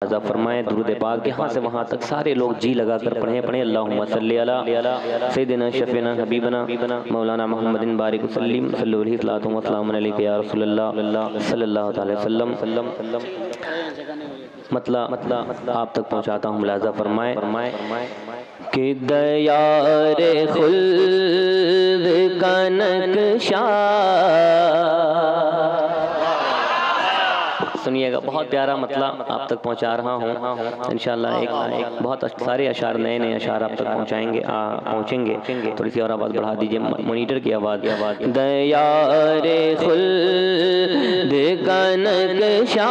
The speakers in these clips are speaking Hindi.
मुआफ़ज़ा फरमाएं। दुरूद पाक यहाँ से वहाँ तक सारे लोग जी लगा कर पढ़ें। अल्लाहुम्मा सल्ली अला सय्यिदिना शफ़ीना हबीबना मौलाना मुहम्मदिन बारिक वसल्लिम सल्लल्लाहु अलैहि वसल्लम अलैका या रसूलल्लाह सल्लल्लाहु अलैहि वसल्लम। मतलब आप तक पहुँचाता हूँ, मुलाज़ा फरमाएं कि दयारे खुल्द का नक्शा। सुनिएगा, बहुत प्यारा मतलब आप तक पहुंचा रहा हूँ। इंशाअल्लाह एक बहुत सारे अशार नए अशार आप तक पहुंचेंगे। थोड़ी सी और आवाज़ बढ़ा दीजिए, मॉनिटर की आवाज़। दयारे खुल्द का नक्शा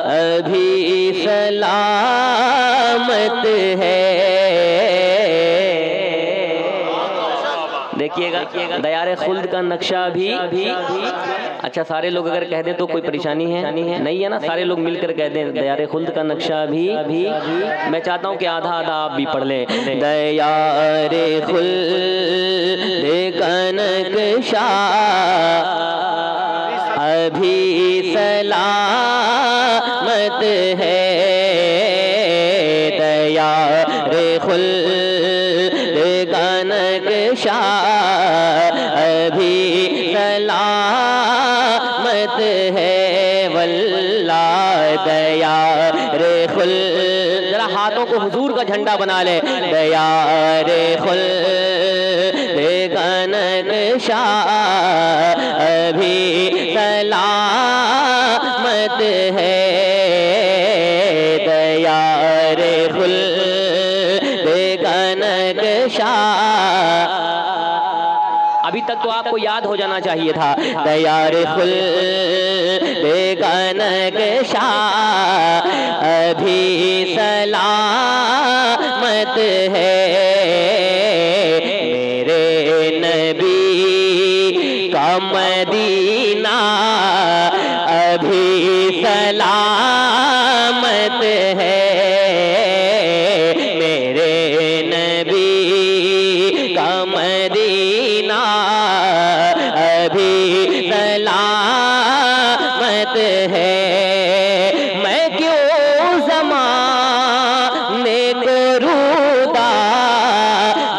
अभी सलामत है। देखिएगा, दयारे खुल्द का नक्शा भी अच्छा, सारे लोग अगर कह दें तो कोई परेशानी है नहीं है ना? सारे लोग मिलकर कह दें दयारे खुल्द का नक्शा भी। मैं चाहता हूँ कि आधा आधा आप भी पढ़ लें। दयारे खुल्द का नक्शा अभी सलामत है। दयारे खुल्द का नक्शा अभी सलामत है वल्लाह। दयारे खुल्द, जरा हाथों को हुजूर का झंडा बना ले। दयारे खुल्द का नक्शा अभी सलामत है। दयारे खुल्द का नक्शा अभी तक तो आपको याद हो जाना चाहिए था। दयारे खुल्द का नक्शा अभी सलामत है। मेरे नबी का मदीना अभी सलामत है। मेरे नबी का मदीना अभी सलामत है। मैं क्यों ज़माने को रूदा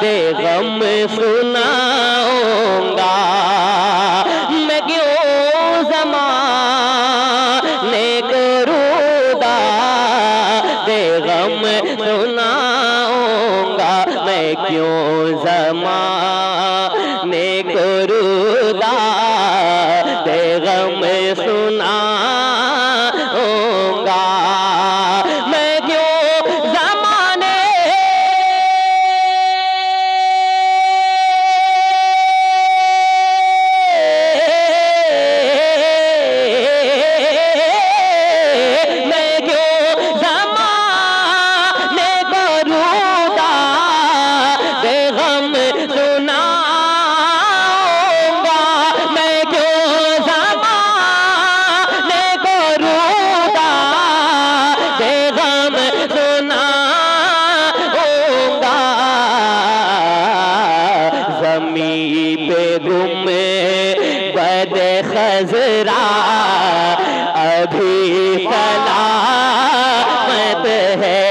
दे गम सुनाऊंगा। मैं क्यों ज़माने को रूदा दे गम सुनाऊंगा। मैं क्यों ज़माने को रूदा दे गम सुनाऊंगा। मैं क्यों ज़माने मैं क्यों ज़माने को रूदा दे गम सुनाऊंगा। मैं क्यों ज़माने को रूदा दे गम सुनाऊंगा। ज़मीं पे गुम बद खज़रा अभी सलामत है।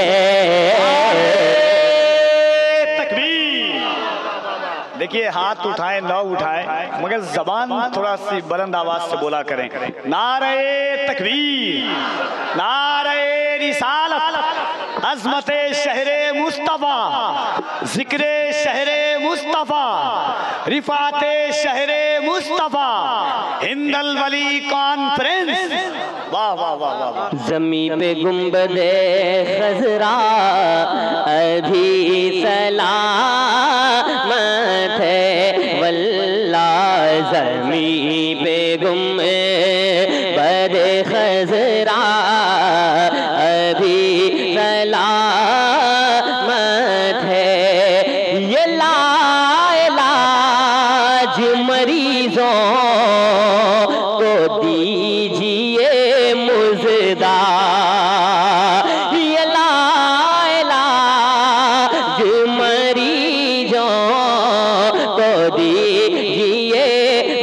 देखिए, हाथ उठाएं न उठाएं मगर जबान थोड़ा सी बुलंद आवाज से बोला करें। नारे तकबीर, नारे रिसालत, अज़मते शहरे मुस्तफ़ा, जिक्रे शहरे मुस्तफ़ा, रिफाते शहरे मुस्तफ़ा, हिंदल वली कॉन्फ्रेंस। वाह वाह वाह वाह। ज़मीं पे गुंबदे खज़रा अभी सलामत है वल्लाह। ज़मीं पे गुंबदे खज़रा अभी सलामत है। ये लाइलाज मरीजों को दीजिए मुज़दा। ये लाइलाज मरीजों को दीजिए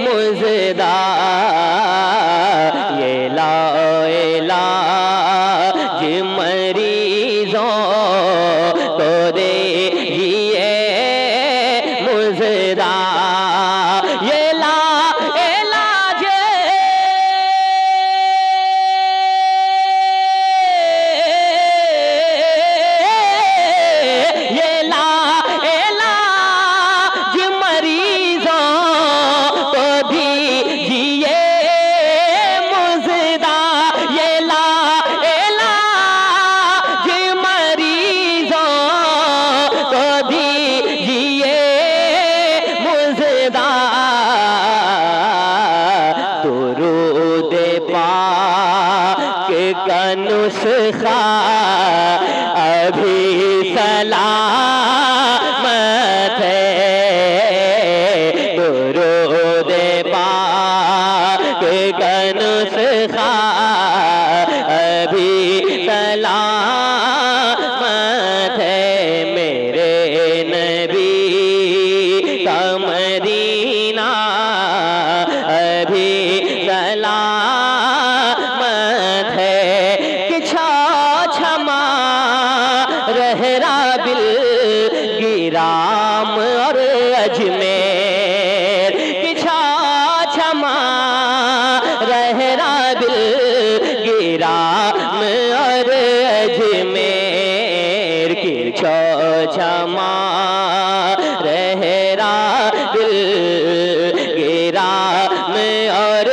मुज़दा। नुस्खा अभी सलामत है, दुरूद पाक का नुस्खा अभी सलामत है, मेरे नबी का मदीना अभी सलामत है, कि छमा रहरा बिल गिराम और अजमेर, कि छमा रहरा बिल गिराम और अजमेर, कि छमा रहरा बिल गिराम और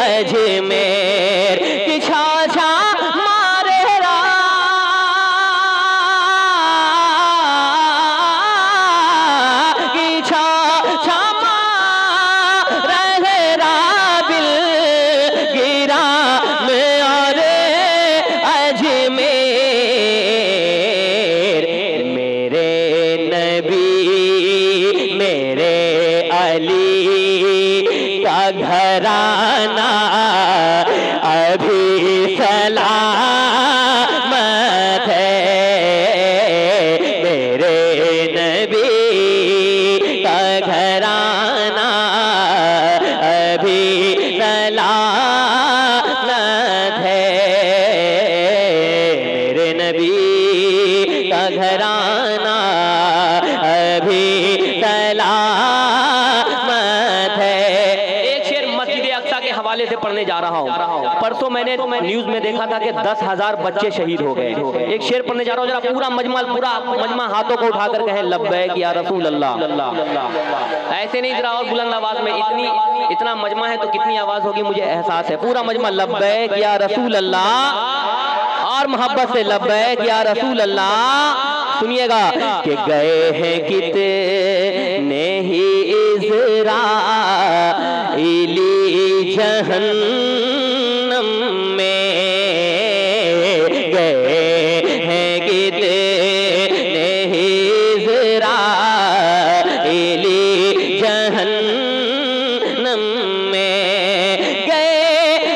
अजमेर, कि छा मारे कि छा रहरा बिल गिराम और अजमेर, मेरे नबी मेरे अली का घराना अभी सलामत है, मेरे नबी का घराना अभी सलामत है, मेरे नबी का घराना अभी सलामत है। एक शेर मस्जिद अक्सा के हवाले से पढ़ने जा रहा हूँ। परसों मैंने न्यूज में देखा था कि 10,000 बच्चे शहीद हो गए। एक शेर पढ़ने जा रहा हूँ, जरा पूरा मजमा हाथों को उठाकर कहे लब्बैक या रसूल अल्लाह। ऐसे नहीं, जरा और बुलंद आवाज में, इतना मजमा है तो कितनी आवाज होगी मुझे एहसास है। पूरा मजमा लब्बैक या रसूल अल्लाह, और मोहब्बत से लब्बैक या रसूल अल्लाह। सुनिएगा कि गए हैं कितने ही इज़राइली जहन्नम में, गए हैं कितने ही इज़राइली जहन्नम में, गए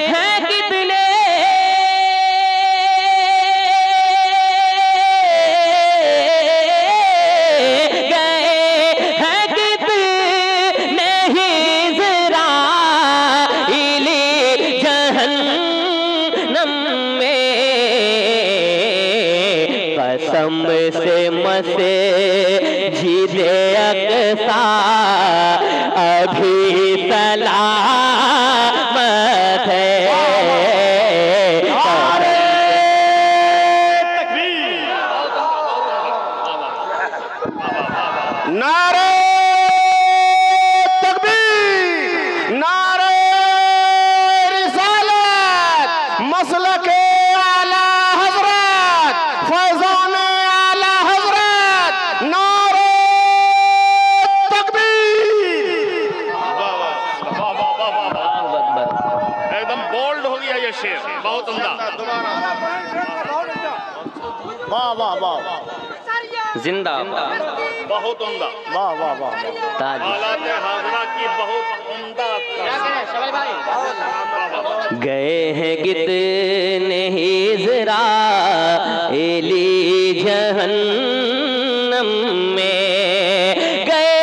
हैं कितने कसम से मस्जिद अक़सा अभी सलामत है, नारे तकबीर, नारे रिसालत, मसलके आला हजरत, फैज़ान आला हजरत, नारे तकबीर। एकदम बोल्ड हो गया ये शेर, बहुत उम्दा। वाह वाह वाह, जिंदा, बहुत उम्दा, वाह वाह वाह, हालात हाज़रा की बहुत उम्दा। गए हैं कितने ही इज़राइली जहन्नम में, गए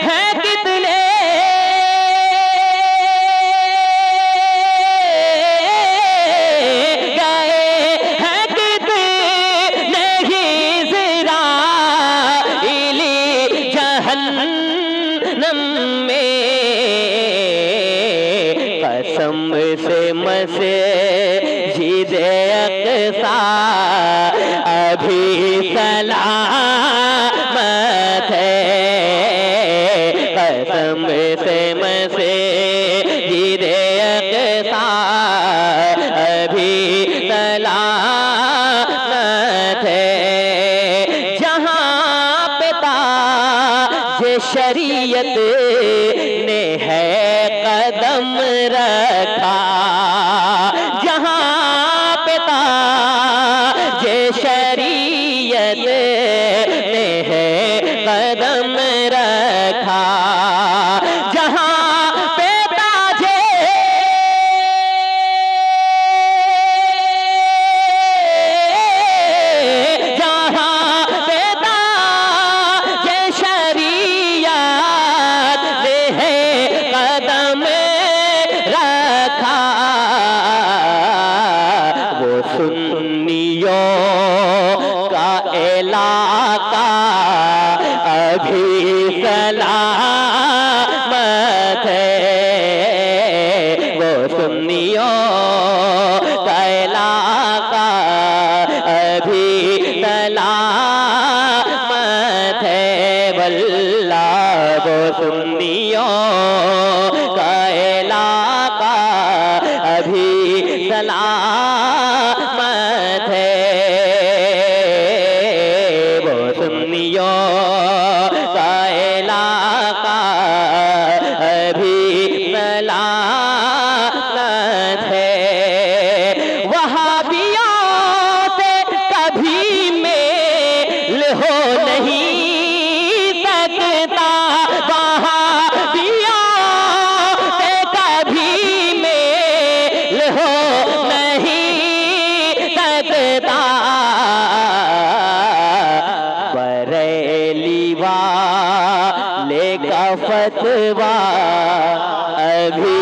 हैं कितने ही इज़राइली जहन्नम में, कसम से मस्जिद अक़सा अभी सलामत है, कसम से मस्जिद अक़सा अभी सलामत है, जहाँ पे ताज शरीयत ने है कदम रखा, जहाँ पे ताज सुन्नियों का इलाका अभी सलामत है, वो सुन्नियों का इलाका अभी सलामत है। वल्लाह वो सुन्नियों का इलाका अभी सलामत है, वो सुन्नियों का इलाका अभी सलामत है। वहाबियों से कभी मेल हो नहीं सकता, वहाबियों से कभी मेल हो नहीं सकता। बरेली वाले का फतवा अभी